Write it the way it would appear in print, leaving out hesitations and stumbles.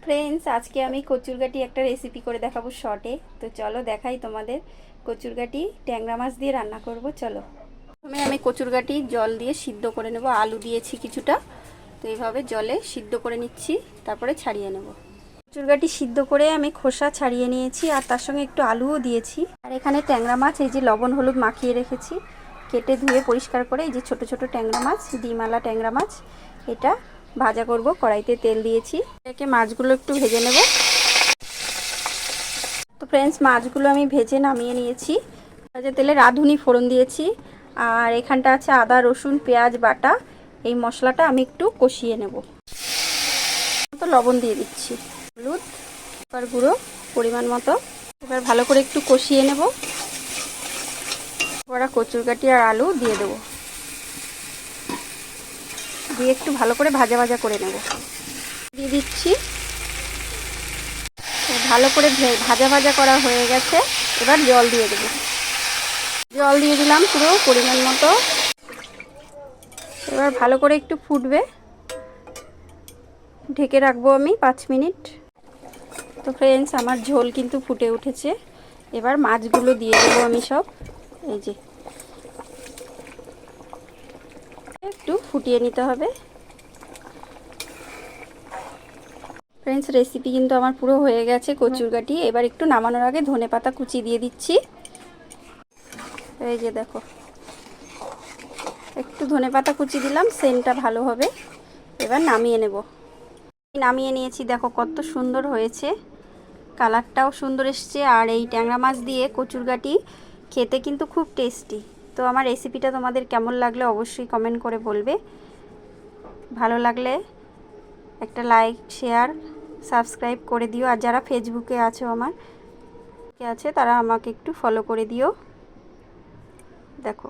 Friends, আজকে আমি কচুরগাটি একটা রেসিপি করে দেখাবো শর্টে। তো চলো দেখাই তোমাদের। কচুরগাটি ট্যাংরা মাছ দিয়ে রান্না করব। চলো, প্রথমে আমি কচুরগাটি জল দিয়ে সিদ্ধ করে নেব। আলু দিয়েছি কিছুটা, তো এইভাবে জলে সিদ্ধ করে নিচ্ছি, তারপরে ছাড়িয়ে নেব। কচুরগাটি সিদ্ধ করে আমি খোসা ছাড়িয়ে নিয়েছি, আর তার সঙ্গে একটু আলুও দিয়েছি। আর এখানে ট্যাংরা মাছ, এই যে লবণ হলুদ মাখিয়ে রেখেছি, কেটে ধুয়ে পরিষ্কার করে। এই যে ছোট ছোট ট্যাংরা মাছ, ডিমালা ট্যাংরা মাছ, এটা ভাজা করব। কড়াইতে তেল দিয়েছি, একে মাছগুলো একটু ভেজে নেব। তো ফ্রেন্ডস, মাছগুলো আমি ভেজে নামিয়ে নিয়েছি। ভাজা তেলে রাঁধুনি ফোড়ন দিয়েছি, আর এখানটা আছে আদা রসুন পেঁয়াজ বাটা। এই মশলাটা আমি একটু কষিয়ে নেব। তো লবণ দিয়ে দিচ্ছি, হলুদ, লঙ্কার গুঁড়ো পরিমাণ মতো। এবার ভালো করে একটু কষিয়ে নেব। কড়া কচুরগাটি আর আলু দিয়ে দেবো, দিয়ে একটু ভালো করে ভাজা ভাজা করে নেব। দিয়ে দিচ্ছি। ভালো করে ভাজা ভাজা করা হয়ে গেছে, এবার জল দিয়ে দেবো। জল দিয়ে দিলাম পুরো পরিমাণ মতো। এবার ভালো করে একটু ফুটবে, ঢেকে রাখবো আমি 5 মিনিট। তো ফ্রেন্ডস, আমার ঝোল কিন্তু ফুটে উঠেছে। এবার মাছগুলো দিয়ে দেবো আমি সব। এই যে একটু ফুটিয়ে নিতে হবে। ফ্রেন্ডস, রেসিপি কিন্তু আমার পুরো হয়ে গেছে কচুরগাটি। এবার একটু নামানোর আগে ধনেপাতা কুচি দিয়ে দিচ্ছি। এই যে দেখো, একটু ধনেপাতা কুচি দিলাম, সেন্টটা ভালো হবে। এবার নামিয়ে নেব। নামিয়ে নিয়েছি, দেখো কত সুন্দর হয়েছে, কালারটাও সুন্দর এসছে। আর এই ট্যাংরা মাছ দিয়ে কচুরগাটি খেতে কিন্তু খুব টেস্টি। তো আমার রেসিপিটা তোমাদের কেমন লাগলে অবশ্যই কমেন্ট করে বলবে। ভালো লাগলে একটা লাইক শেয়ার সাবস্ক্রাইব করে দিও। আর যারা ফেসবুকে আছো আমার আছে, তারা আমাকে একটু ফলো করে দিও। দেখো।